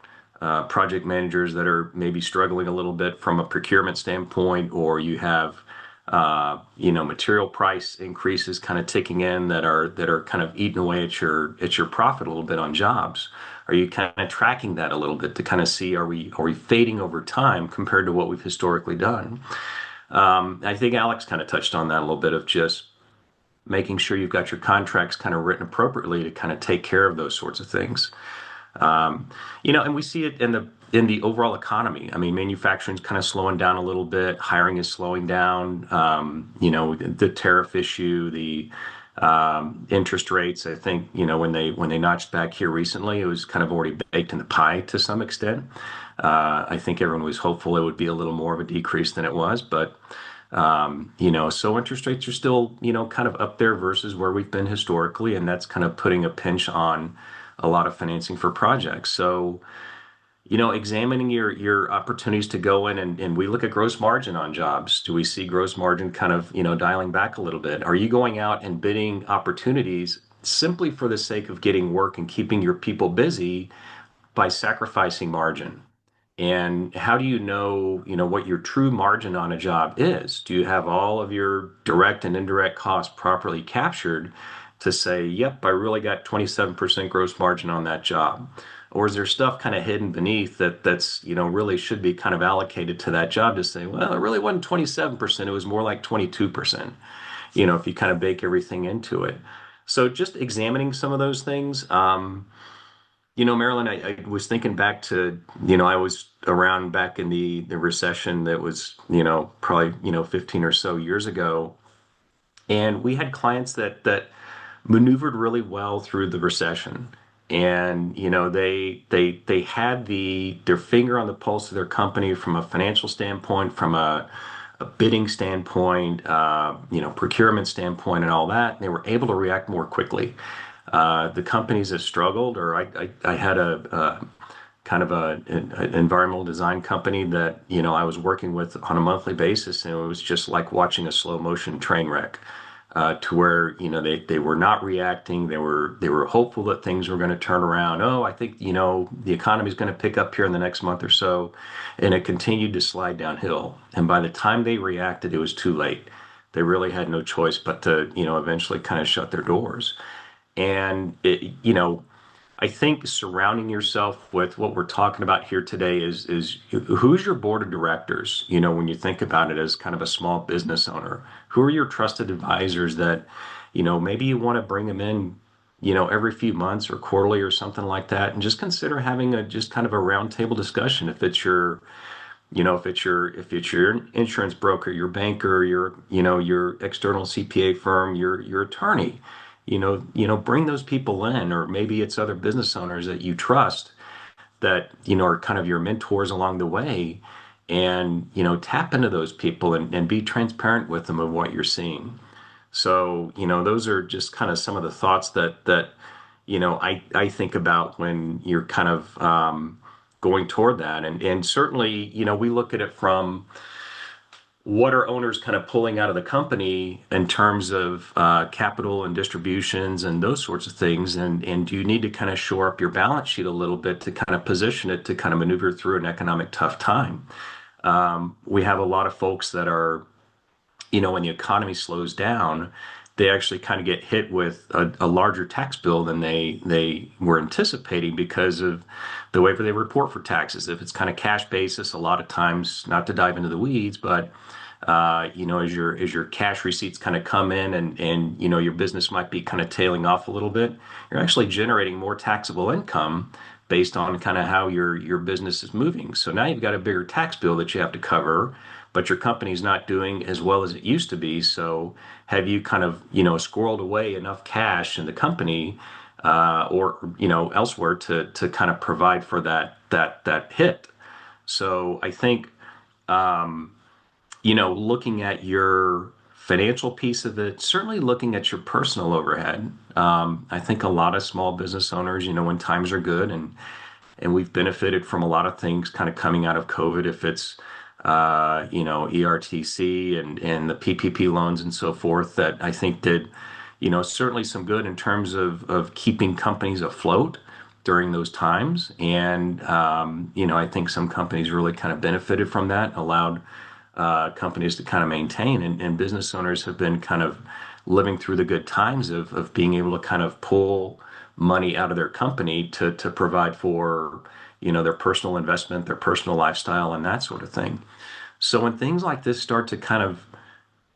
project managers that are maybe struggling a little bit from a procurement standpoint, or you have material price increases kind of ticking in that are kind of eating away at your profit a little bit on jobs. Are you kind of tracking that a little bit to kind of see, are we fading over time compared to what we've historically done? I think Alex kind of touched on that a little bit of just making sure you've got your contracts kind of written appropriately to kind of take care of those sorts of things. And we see it in the overall economy. I mean, manufacturing's kind of slowing down a little bit. Hiring is slowing down. The tariff issue, the interest rates. I think when they notched back here recently, it was kind of already baked in the pie to some extent. I think everyone was hopeful it would be a little more of a decrease than it was, but so interest rates are still kind of up there versus where we've been historically, and that's kind of putting a pinch on a lot of financing for projects. So examining your opportunities to go in and we look at gross margin on jobs. Do we see gross margin kind of, dialing back a little bit? Are you going out and bidding opportunities simply for the sake of getting work and keeping your people busy by sacrificing margin? And how do you know, what your true margin on a job is? Do you have all of your direct and indirect costs properly captured to say, yep, I really got 27% gross margin on that job? Or is there stuff kind of hidden beneath that's really should be kind of allocated to that job to say, well, it really wasn't 27%, it was more like 22%, if you kind of bake everything into it. So just examining some of those things. Marilyn, I was thinking back to, I was around back in the recession that was, probably, 15 or so years ago. And we had clients that maneuvered really well through the recession. And, they had their finger on the pulse of their company from a financial standpoint, from a bidding standpoint, procurement standpoint and all that. And they were able to react more quickly. The companies that struggled, or I had a kind of an environmental design company that I was working with on a monthly basis, and it was just like watching a slow motion train wreck. To where they were not reacting, they were hopeful that things were going to turn around. Oh, I think the economy is going to pick up here in the next month or so, and it continued to slide downhill. And by the time they reacted, it was too late. They really had no choice but to eventually kind of shut their doors. And I think surrounding yourself with what we're talking about here today is who's your board of directors, when you think about it as kind of a small business owner. Who are your trusted advisors that, maybe you want to bring them in, every few months or quarterly or something like that, and just consider having just kind of a roundtable discussion. If it's your insurance broker, your banker, your external CPA firm, your attorney. Bring those people in, or maybe it's other business owners that you trust that, are kind of your mentors along the way, and, tap into those people and be transparent with them of what you're seeing. So, those are just kind of some of the thoughts that I think about when you're kind of going toward that. And certainly, we look at it from what are owners kind of pulling out of the company in terms of capital and distributions and those sorts of things. And do you need to kind of shore up your balance sheet a little bit to kind of position it to kind of maneuver through an economic tough time? We have a lot of folks that are, when the economy slows down, they actually kind of get hit with a larger tax bill than they were anticipating because of the way they report for taxes. If it's kind of cash basis, a lot of times, not to dive into the weeds, but as your cash receipts kind of come in and your business might be kind of tailing off a little bit, you're actually generating more taxable income based on kind of how your business is moving. So now you've got a bigger tax bill that you have to cover, but your company's not doing as well as it used to be. So have you kind of squirreled away enough cash in the company or elsewhere to kind of provide for that hit? So I think looking at your financial piece of it, certainly looking at your personal overhead. I think a lot of small business owners, when times are good and we've benefited from a lot of things kind of coming out of COVID, if it's ERTC and the PPP loans and so forth, that I think did, certainly some good in terms of keeping companies afloat during those times. And, I think some companies really kind of benefited from that, allowed companies to kind of maintain, and business owners have been kind of living through the good times of being able to kind of pull money out of their company to provide for, their personal investment, their personal lifestyle, and that sort of thing. So when things like this start to kind of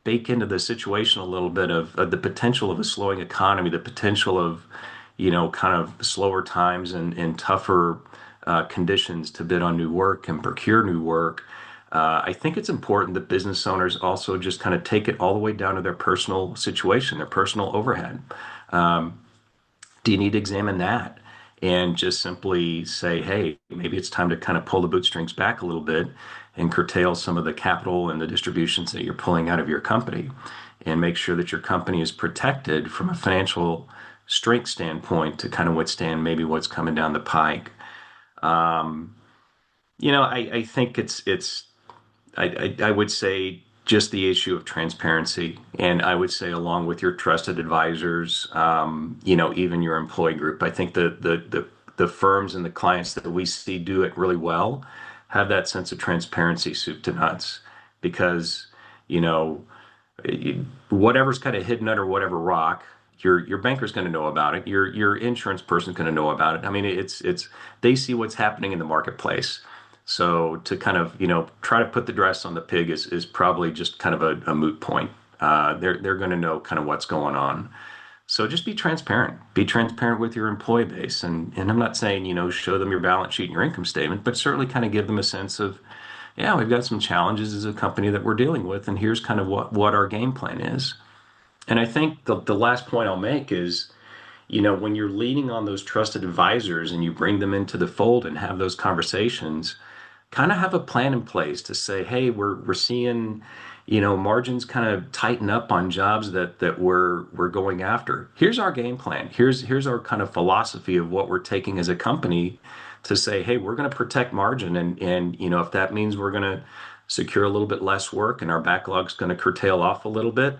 bake into the situation a little bit of the potential of a slowing economy, the potential of, kind of slower times and tougher conditions to bid on new work and procure new work, I think it's important that business owners also just kind of take it all the way down to their personal situation, their personal overhead. Do you need to examine that and just simply say, hey, maybe it's time to kind of pull the bootstrings back a little bit and curtail some of the capital and the distributions that you're pulling out of your company and make sure that your company is protected from a financial strength standpoint to kind of withstand maybe what's coming down the pike. I think I would say just the issue of transparency. And I would say along with your trusted advisors, even your employee group, I think the firms and the clients that we see do it really well have that sense of transparency, soup to nuts, because, whatever's kind of hidden under whatever rock, your banker's going to know about it. Your insurance person's going to know about it. I mean, it's they see what's happening in the marketplace. So to kind of, try to put the dress on the pig is probably just kind of a moot point. They're going to know kind of what's going on. So just be transparent. Be transparent with your employee base. And I'm not saying, show them your balance sheet and your income statement, but certainly kind of give them a sense of, yeah, we've got some challenges as a company that we're dealing with, and here's kind of what our game plan is. And I think the last point I'll make is, when you're leaning on those trusted advisors and you bring them into the fold and have those conversations, kind of have a plan in place to say, hey, we're seeing, margins kind of tighten up on jobs that we're going after. Here's our game plan. Here's our kind of philosophy of what we're taking as a company to say, hey, we're going to protect margin, and if that means we're going to secure a little bit less work and our backlog's going to curtail off a little bit,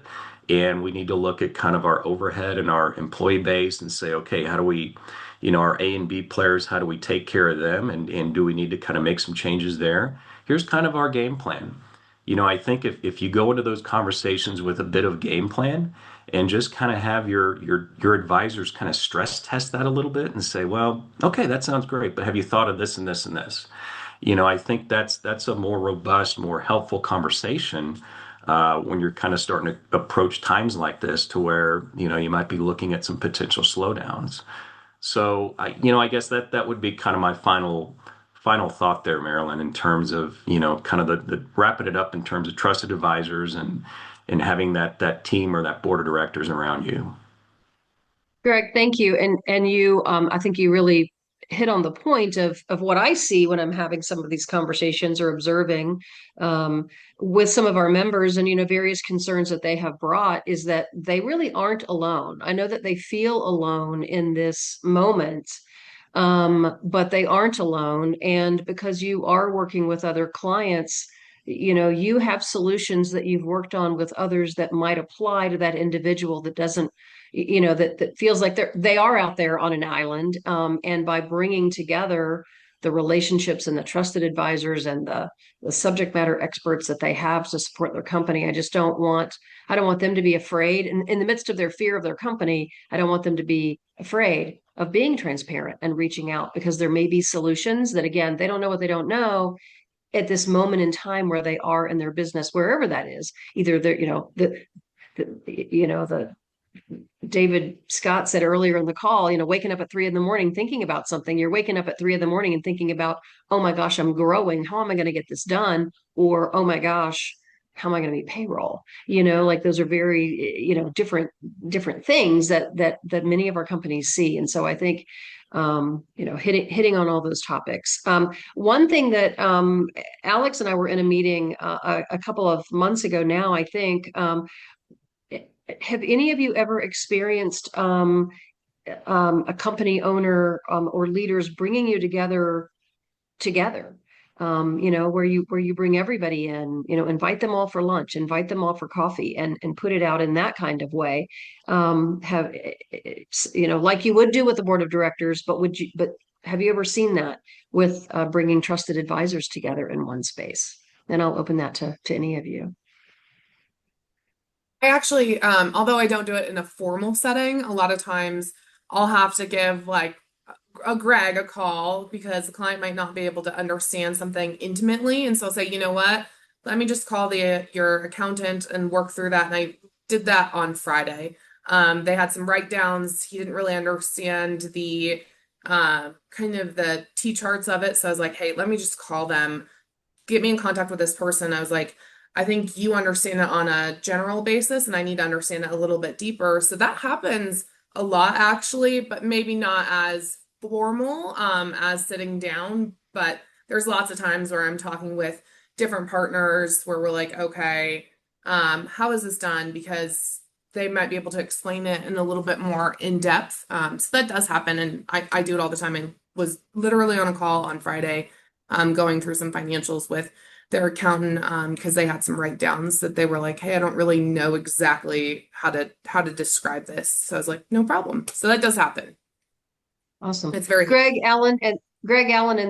and we need to look at kind of our overhead and our employee base and say, okay, how do we, our A and B players, how do we take care of them? And do we need to kind of make some changes there? Here's kind of our game plan. I think if you go into those conversations with a bit of game plan and just kind of have your advisors kind of stress test that a little bit and say, well, okay, that sounds great, but have you thought of this and this and this? I think that's a more robust, more helpful conversation when you're kind of starting to approach times like this, to where you might be looking at some potential slowdowns. So I guess that would be kind of my final thought there, Marilyn, in terms of kind of the wrapping it up in terms of trusted advisors and having that team or that board of directors around you. Greg, thank you. And you, I think you really hit on the point of what I see when I'm having some of these conversations or observing with some of our members, and various concerns that they have brought, is that they really aren't alone. I know that they feel alone in this moment, but they aren't alone. And because you are working with other clients, you have solutions that you've worked on with others that might apply to that individual that doesn't, that feels like they are out there on an island. And by bringing together the relationships and the trusted advisors and the subject matter experts that they have to support their company, I don't want them to be afraid in the midst of their fear of their company. I don't want them to be afraid of being transparent and reaching out, because there may be solutions that, again, they don't know what they don't know at this moment in time where they are in their business, wherever that is. Either they're, the David Scott said earlier in the call, waking up at 3 a.m. thinking about something. You're waking up at 3 a.m. and thinking about, oh my gosh, I'm growing. How am I going to get this done? Or, oh my gosh, how am I going to be payroll? Like those are very, different things that many of our companies see. And so I think, hitting on all those topics. One thing that Alex and I were in a meeting a couple of months ago now, I think. Have any of you ever experienced a company owner or leaders bringing you together, where you bring everybody in, invite them all for lunch, invite them all for coffee, and put it out in that kind of way? Like you would do with the board of directors, but have you ever seen that with bringing trusted advisors together in one space? And I'll open that to any of you. I actually, although I don't do it in a formal setting, a lot of times I'll have to give like Greg a call because the client might not be able to understand something intimately. And so I'll say, you know what, let me just call your accountant and work through that. And I did that on Friday. They had some write downs. He didn't really understand the kind of the T charts of it. So I was like, hey, let me just call them, get me in contact with this person. I was like, I think you understand it on a general basis, and I need to understand it a little bit deeper. So that happens a lot, actually, but maybe not as formal as sitting down. But there's lots of times where I'm talking with different partners where we're like, okay, how is this done? Because they might be able to explain it in a little bit more in depth. So that does happen, and I do it all the time. I was literally on a call on Friday, going through some financials with their accountant, because they had some write downs that they were like, hey, I don't really know exactly how to describe this. So I was like, no problem. So that does happen. Awesome. It's very Greg Allen, and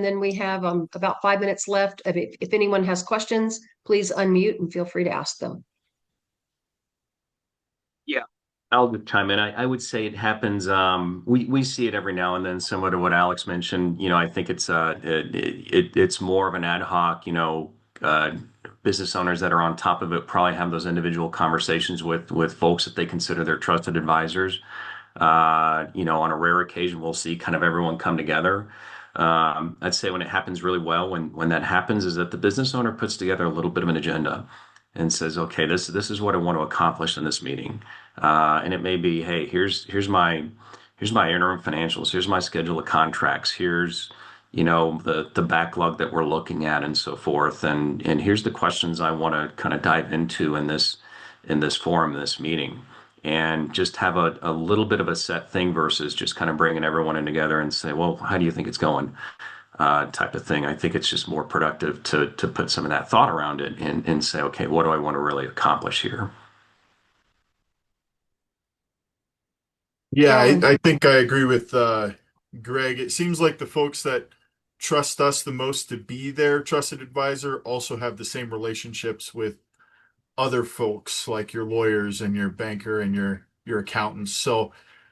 then we have about 5 minutes left. If anyone has questions, please unmute and feel free to ask them. Yeah, I'll chime in. I would say it happens. We see it every now and then, similar to what Alex mentioned. I think it's more of an ad hoc. Business owners that are on top of it probably have those individual conversations with folks that they consider their trusted advisors. On a rare occasion, we'll see kind of everyone come together. I'd say when it happens really well, when that happens, is that the business owner puts together a little bit of an agenda and says, okay, this is what I want to accomplish in this meeting. And it may be, hey, here's my interim financials, here's my schedule of contracts, here's the backlog that we're looking at, and so forth, and here's the questions I want to kind of dive into in this forum, this meeting, and just have a little bit of a set thing versus just kind of bringing everyone in together and say, well, how do you think it's going? Type of thing. I think it's just more productive to put some of that thought around it and say, okay, what do I want to really accomplish here? Yeah, I think I agree with Greg. It seems like the folks that trust us the most to be their trusted advisor also have the same relationships with other folks like your lawyers and your banker and your accountants. So,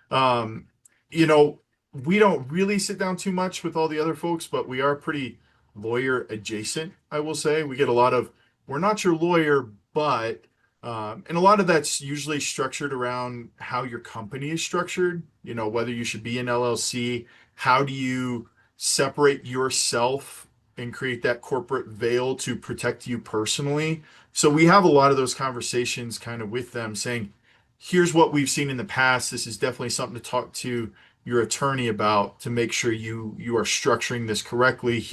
we don't really sit down too much with all the other folks, but we are pretty lawyer adjacent, I will say. We get a lot of, we're not your lawyer, but and a lot of that's usually structured around how your company is structured, whether you should be an LLC, how do you separate yourself and create that corporate veil to protect you personally. So we have a lot of those conversations kind of with them saying, here's what we've seen in the past. This is definitely something to talk to your attorney about to make sure you are structuring this correctly.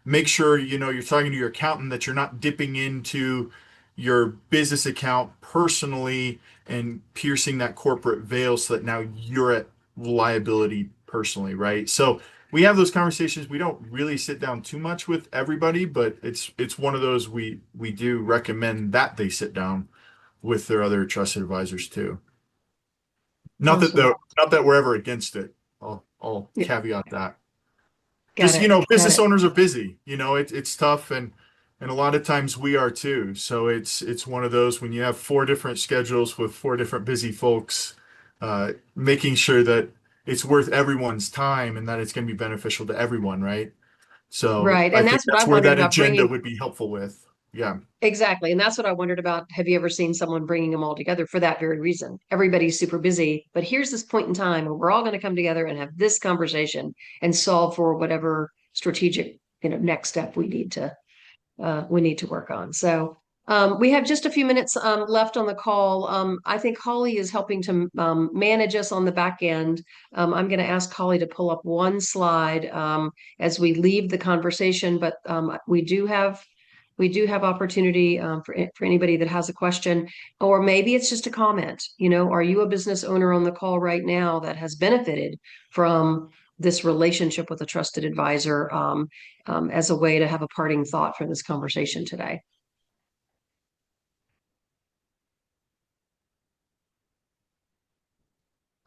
Make sure you're talking to your accountant that you're not dipping into your business account personally and piercing that corporate veil so that now you're at liability personally, right? So we have those conversations. We don't really sit down too much with everybody, but it's one of those we do recommend that they sit down with their other trusted advisors too. Not that Awesome. not that we're ever against it. I'll Yeah. caveat that. Got Just, it. Got business it. owners are busy. It's tough, and a lot of times we are too. So it's one of those when you have four different schedules with four different busy folks, making sure that it's worth everyone's time and that it's going to be beneficial to everyone, right? So Right. I And think that's what I that's where wondered that about agenda bringing. would be helpful with. Yeah. Exactly. And that's what I wondered about. Have you ever seen someone bringing them all together for that very reason? Everybody's super busy, but here's this point in time where we're all going to come together and have this conversation and solve for whatever strategic, next step we need to work on. So we have just a few minutes left on the call. I think Holly is helping to manage us on the back end. I'm going to ask Holly to pull up one slide as we leave the conversation, but we do have opportunity for anybody that has a question, or maybe it's just a comment. Are you a business owner on the call right now that has benefited from this relationship with a trusted advisor as a way to have a parting thought for this conversation today?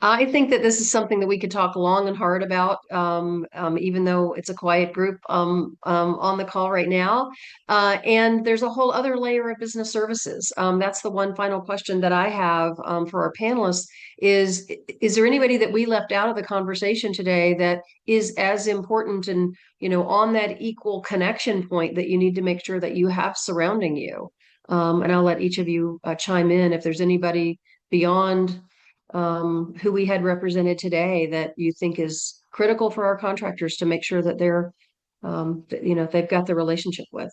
I think that this is something that we could talk long and hard about, even though it's a quiet group on the call right now. And there's a whole other layer of business services. That's the one final question that I have for our panelists is there anybody that we left out of the conversation today that is as important and, on that equal connection point that you need to make sure that you have surrounding you? And I'll let each of you chime in if there's anybody beyond who we had represented today that you think is critical for our contractors to make sure that they've got the relationship with.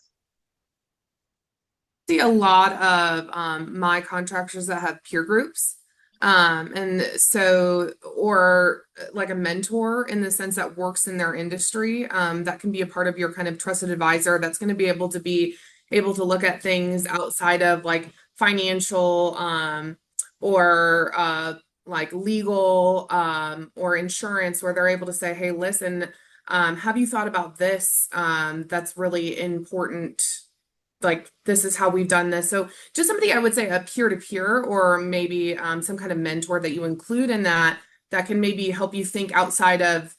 See a lot of my contractors that have peer groups. And so, or like a mentor in the sense that works in their industry, that can be a part of your kind of trusted advisor that's going to be able to look at things outside of like financial, or like legal, or insurance, where they're able to say, hey, listen, have you thought about this? That's really important. Like, this is how we've done this. So just somebody, I would say a peer-to-peer, or maybe some kind of mentor that you include in that can maybe help you think outside of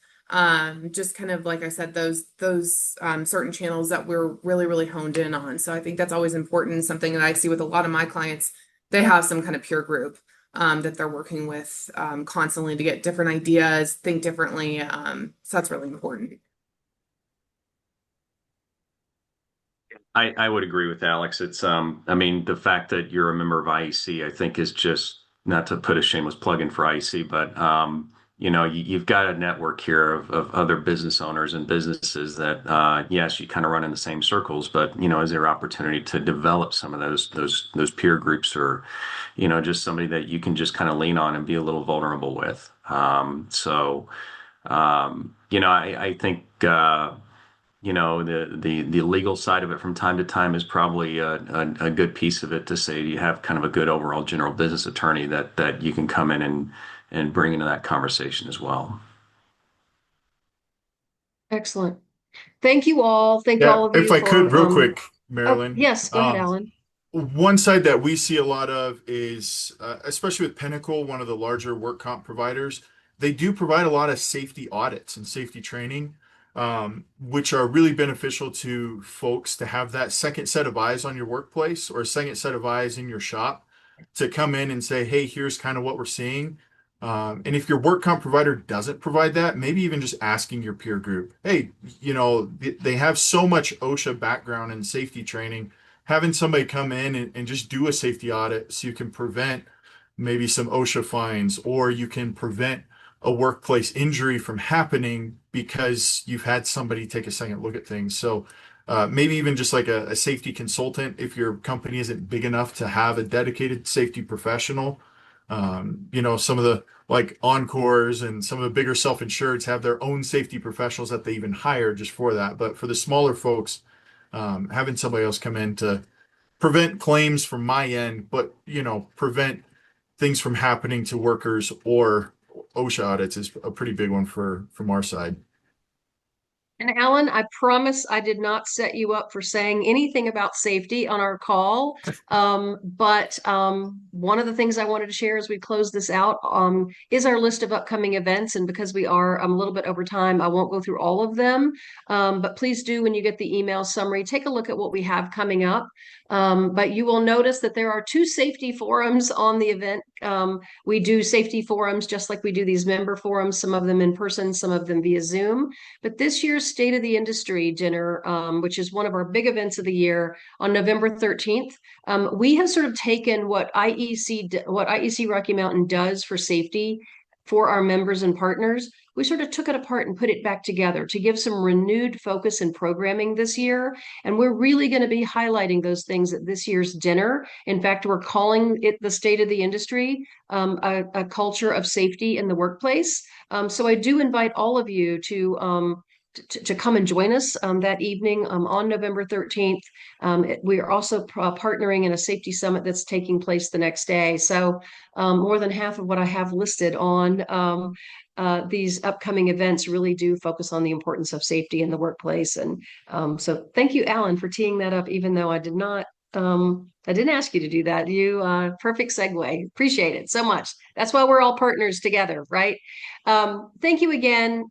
just kind of, like I said, those certain channels that we're really, really honed in on. So I think that's always important. Something that I see with a lot of my clients, they have some kind of peer group that they're working with constantly to get different ideas, think differently. So that's really important. I would agree with Alex. It's I mean, the fact that you're a member of IEC, I think is just, not to put a shameless plug in for IEC, but you've got a network here of other business owners and businesses that yes, you kind of run in the same circles, but is there opportunity to develop some of those peer groups, or just somebody that you can just kind of lean on and be a little vulnerable with. I think the legal side of it from time to time is probably a good piece of it, to say you have kind of a good overall general business attorney that you can come in and bring into that conversation as well. Excellent. Thank you all. Thank Yeah, all of if you I could, for real quick, oh, Marilyn. yes, go ahead, Alan. One side that we see a lot of is, especially with Pinnacle, one of the larger work comp providers, they do provide a lot of safety audits and safety training, which are really beneficial to folks to have that second set of eyes on your workplace, or a second set of eyes in your shop, to come in and say, hey, here's kind of what we're seeing. And if your work comp provider doesn't provide that, maybe even just asking your peer group, hey, they have so much OSHA background and safety training. Having somebody come in and just do a safety audit so you can prevent maybe some OSHA fines, or you can prevent a workplace injury from happening because you've had somebody take a second look at things. So maybe even just like a safety consultant, if your company isn't big enough to have a dedicated safety professional, Some of the like Encores and some of the bigger self-insureds have their own safety professionals that they even hire just for that. But for the smaller folks, having somebody else come in to prevent claims from my end, but prevent things from happening to workers or OSHA audits is a pretty big one from our side. And Alan, I promise I did not set you up for saying anything about safety on our call. But one of the things I wanted to share as we close this out is our list of upcoming events. And because we are a little bit over time, I won't go through all of them. But please do, when you get the email summary, take a look at what we have coming up. But you will notice that there are 2 safety forums on the event. We do safety forums just like we do these member forums, some of them in person, some of them via Zoom. But this year's State of the Industry dinner, which is one of our big events of the year on November 13th, we have sort of taken what IEC Rocky Mountain does for safety for our members and partners. We sort of took it apart and put it back together to give some renewed focus and programming this year. And we're really going to be highlighting those things at this year's dinner. In fact, we're calling it the State of the Industry, a culture of safety in the workplace. So I do invite all of you to come and join us that evening on November 13th. We are also partnering in a safety summit that's taking place the next day. So more than half of what I have listed on these upcoming events really do focus on the importance of safety in the workplace. And so thank you, Alan, for teeing that up, even though I didn't ask you to do that. Perfect segue. Appreciate it so much. That's why we're all partners together, right? Thank you again,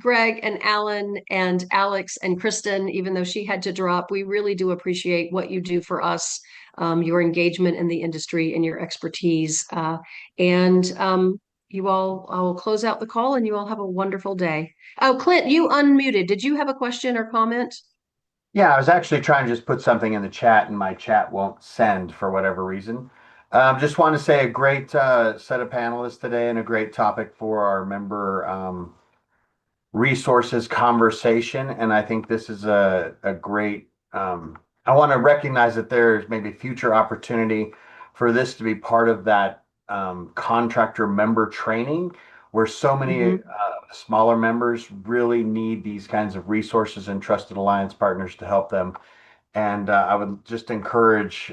Greg and Alan and Alex and Kristen, even though she had to drop. We really do appreciate what you do for us, your engagement in the industry and your expertise. You all, I will close out the call and you all have a wonderful day. Oh, Clint, you unmuted. Did you have a question or comment? Yeah, I was actually trying to just put something in the chat and my chat won't send for whatever reason. Just want to say a great set of panelists today and a great topic for our member resources conversation. And I think this is a great, I want to recognize that there's maybe future opportunity for this to be part of that contractor member training where so many smaller members really need these kinds of resources and trusted alliance partners to help them. And I would just encourage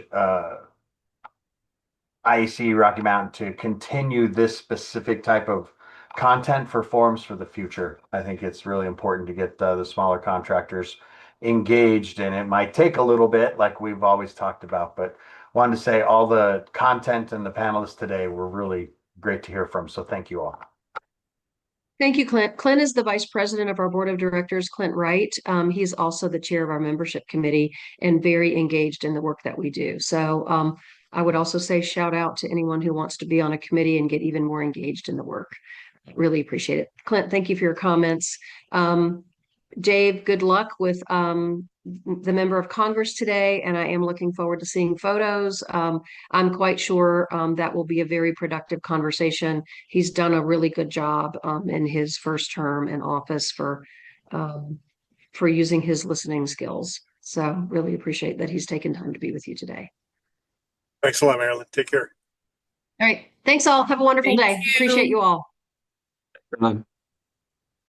IEC Rocky Mountain to continue this specific type of content for forums for the future. I think it's really important to get the smaller contractors engaged, and it might take a little bit, like we've always talked about, but wanted to say all the content and the panelists today were really great to hear from. So thank you all. Thank you, Clint. Clint is the vice president of our board of directors, Clint Wright. He's also the chair of our membership committee and very engaged in the work that we do. So I would also say shout out to anyone who wants to be on a committee and get even more engaged in the work. Really appreciate it. Clint, thank you for your comments. Dave, good luck with the member of Congress today, and I am looking forward to seeing photos. I'm quite sure that will be a very productive conversation. He's done a really good job in his first term in office for using his listening skills. So really appreciate that he's taken time to be with you today. Thanks a lot, Marilyn. Take care. All right. Thanks all. Have a wonderful day. Thank you. Appreciate you all.